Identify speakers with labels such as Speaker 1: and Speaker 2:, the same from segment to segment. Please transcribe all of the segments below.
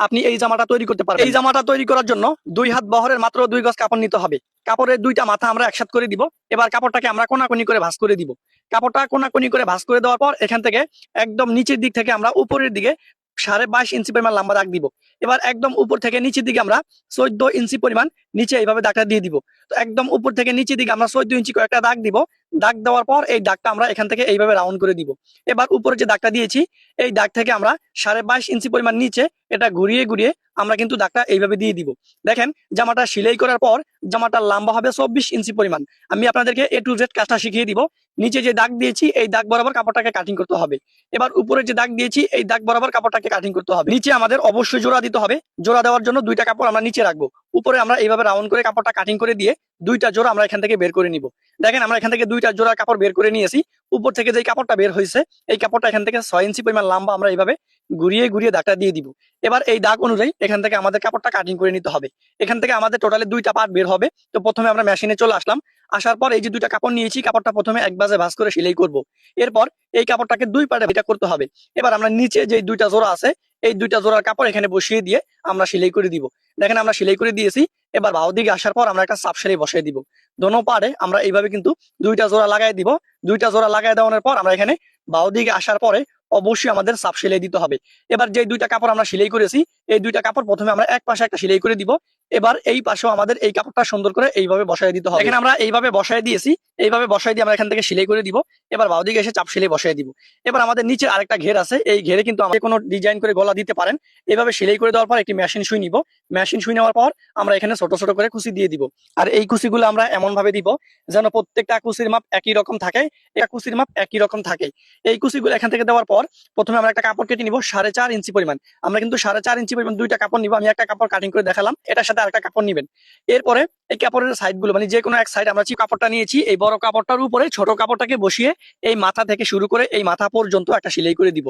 Speaker 1: আপনি এই জামাটা তৈরি করতে পারবেন। এই জামাটা তৈরি করার জন্য 2 হাত বহরের মাত্র 2 গজ কাপড় নিতে হবে। কাপড়ের 2টা মাথা আমরা একসাথ করে দিব। এবার কাপড়টাকে আমরা কোনাকুনি করে ভাঁজ করে দিব। কাপড়টা কোনাকুনি করে ভাঁজ করে দেওয়ার পর এখান থেকে একদম নিচের দিক থেকে আমরা উপরের দিকে 22.5 ইঞ্চি পরিমাণ লম্বা দাগ দিব। এবার একদম উপর থেকে নিচের দিকে আমরা 14 ইঞ্চি পরিমাণ নিচে এইভাবে দাগটা দিয়ে দিব। তো একদম উপর থেকে নিচের দিকে আমরা 14 ইঞ্চি কয়েকটা দাগ দিব। দাগ দেওয়ার পর এই দাগটা আমরা এখান থেকে এইভাবে রাউন্ড করে দিব। এবার উপরে যে দাগটা দিয়েছি এই দাগ থেকে আমরা 22.5 ইঞ্চি পরিমাণ নিচে এটা ঘুরিয়ে ঘুরিয়ে আমরা কিন্তু দাগটা এইভাবে দিয়ে দিব। দেখেন জামাটা সেলাই করার পর জামাটার লম্বা হবে 24 ইঞ্চি পরিমাণ। আমি আপনাদেরকে A to Z কাজটা শিখিয়ে দিব। নিচে যে দাগ দিয়েছি এই দাগ বরাবর কাপড়টাকে কাটিং করতে হবে। এবার উপরে যে দাগ দিয়েছি এই দাগ বরাবর কাপড়টাকে কাটিং করতে হবে। নিচে আমাদের অবশ্যই জোড়া দিতে হবে। জোড়া দেওয়ার জন্য 2টা কাপড় আমরা নিচে রাখবো। উপরে আমরা এইভাবে রাউন্ড করে কাপড়টা কাটিং করে দিয়ে 2টা জোড়া আমরা এখান থেকে বের করে নিব। দেখেন আমরা এখান থেকে 2টা জোড়া কাপড় বের করে নিয়েছি। উপর থেকে যে কাপড়টা বের হয়েছে এই কাপড়টা এখান থেকে 6 ইঞ্চি পরিমাণ লম্বা আমরা এইভাবে ঘুরিয়ে ঘুরিয়ে দাগটা দিয়ে দিব। এবার এই দাগ অনুযায়ী এখান থেকে আমাদের কাপড়টা কাটিং করে নিতে হবে। এখান থেকে আমাদের টোটালি 2টা পার্ট বের হবে। তো প্রথমে আমরা মেশিনে চলে আসলাম। আসার পর এই যে 2টা কাপড় নিয়েছি কাপড়টা প্রথমে এক বাজে ভাঁজ করে সেলাই করব। এরপর এই কাপড়টাকে 2 পার্টে এটা করতে হবে। এবার আমরা নিচে যে 2টা জোড়া আছে এই 2টা জোড়ার কাপড় এখানে বসিয়ে দিয়ে আমরা সেলাই করে দিব। দেখেন আমরা সেলাই করে দিয়েছি। এবার বাহু দিকে আসার পর আমরা একটা চাপ সেলাই বসিয়ে দিব। দোনো পাড়ে আমরা এইভাবে কিন্তু 2টা জোড়া লাগাই দিব। 2টা জোড়া লাগাই দেওয়ার পর আমরা এখানে বাহু দিকে আসার পরে অবশ্যই আমাদের চাপ সেলাই দিতে হবে। এবার যে 2টা কাপড় আমরা সেলাই করেছি এই 2টা কাপড় প্রথমে আমরা এক পাশে একটা সেলাই করে দিব। এবার এই পাশেও আমাদের এই কাপড়টা সুন্দর করে এইভাবে বসায় দিতে হবে। এখানে আমরা এইভাবে বসায় দিয়েছি। এইভাবে বসায় দিয়ে আমরা এখান থেকে সেলাই করে দিব। এবার বাহু দিকে এসে চাপ সেলাই বসায় দিব। এবার আমাদের নিচে আরেকটা ঘের আছে। এই ঘেরে কিন্তু আমরা কোনো ডিজাইন করে গলা দিতে পারেন। এইভাবে সেলাই করে দেওয়ার পর একটি মেশিন সুই নিব। মেশিন সুই নেওয়ার পর আমরা এখানে ছোট ছোট করে কুচি দিয়ে দিব। আর এই কুচিগুলো আমরা এমন ভাবে দিব যেন প্রত্যেকটা কুচির মাপ একই রকম থাকে। একটা কুচির মাপ একই রকম থাকে। এই কুচিগুলো এখান থেকে দেওয়ার পর প্রথমে আমরা একটা কাপড় কেটে নিব 4.5 ইঞ্চি পরিমাণ। আমরা কিন্তু 4.5 ইঞ্চি পরিমাণ 2টা কাপড় নিব। আমি একটা কাপড় কাটিং করে দেখালাম। এটার সাথে আরেকটা কাপড় নিবেন। এরপরে এই কাপড়ের সাইড গুলো মানে যে কোনো এক সাইড আমরা যে কাপড়টা নিয়েছি এই বড় কাপড়টার উপরে ছোট কাপড়টাকে বসিয়ে এই মাথা থেকে শুরু করে এই মাথা পর্যন্ত একটা সেলাই করে দিব।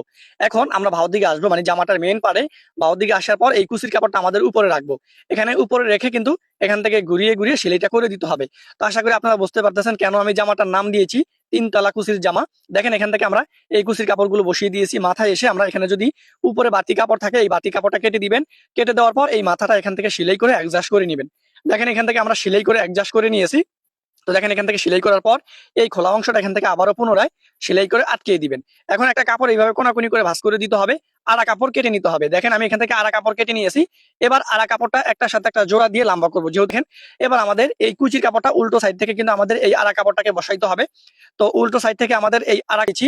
Speaker 1: এখন আমরা বাহুর দিকে আসবো মানে জামাটার মেইন পারে বাহুর দিকে আসার পর এই কুচির কাপড়টা আমাদের উপরে রাখবো। এখানে উপরে রেখে কিন্তু এখান থেকে ঘুরিয়ে ঘুরিয়ে সেলাইটা করে দিতে হবে। তো আশা করি আপনারা বুঝতে পারতেছেন কেন আমি জামাটার নাম দিয়েছি 3 তলা কুচির জামা। দেখেন এখান থেকে আমরা এই কুচির কাপড়গুলো বসিয়ে দিয়েছি। মাথায় এসে আমরা এখানে যদি উপরে বাতি কাপড় থাকে এই বাতি কাপড়টা কেটে দিবেন। কেটে দেওয়ার পর এই মাথাটা এখান থেকে সেলাই করে অ্যাডজাস্ট করে নেবেন। দেখেন এখান থেকে আমরা সেলাই করে অ্যাডজাস্ট করে নিয়েছি। তো দেখেন এখান থেকে সেলাই করার পর এই খোলা অংশটা এখান থেকে আবারও পুনরায় সেলাই করে আটকে দিবেন। এখন একটা কাপড় এইভাবে কোনাকুনি করে ভাঁজ করে দিতে হবে। আড়া কাপড় কেটে নিতে হবে। দেখেন আমি এখান থেকে আড়া কাপড় কেটে নিয়েছি। এবার আড়া কাপড়টা একটার সাথে একটা জোড়া দিয়ে লম্বা করবো। যেহেতু দেখেন এবার আমাদের এই কুচির কাপড়টা উল্টো সাইড থেকে কিন্তু আমাদের এই আড়া কাপড়টাকে বসাইতে হবে। তো উল্টো সাইড থেকে আমাদের এই আড়া কেছি।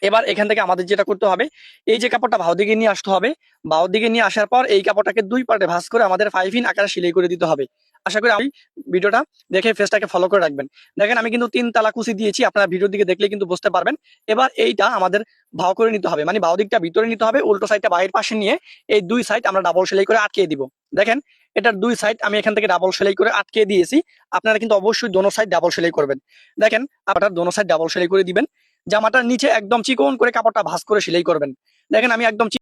Speaker 1: এবার এখান থেকে আমাদের যেটা করতে হবে এই যে কাপড়টা বাহু দিকে নিয়ে আসতে হবে। বাহু দিকে নিয়ে আসার পর এই কাপড়টাকে 2 পার্টে ভাঁজ করে আমাদের 5 ইন আকারে সেলাই করে দিতে হবে। আশা করি আপনি ভিডিওটা দেখে ফেসটাকে ফলো করে রাখবেন। দেখেন আমি কিন্তু 3 তালা কুচি দিয়েছি। আপনারা ভিডিওর দিকে দেখলে কিন্তু বুঝতে পারবেন। এবার এইটা আমাদের ভাও করে নিতে হবে মানে বাহু দিকটা ভিতরে নিতে হবে। উল্টো সাইডটা বাহির পাশে নিয়ে এই 2 সাইড আমরা ডাবল সেলাই করে আটকে দিব। দেখেন এটার 2 সাইড আমি এখান থেকে ডাবল সেলাই করে আটকে দিয়েছি। আপনারা কিন্তু অবশ্যই দোনো সাইড ডাবল সেলাই করবেন। দেখেন আপনারা দোনো সাইড ডাবল সেলাই করে দিবেন। জামাটার নিচে একদম চিকন করে কাপড়টা ভাঁজ করে সেলাই করবেন। দেখেন আমি একদম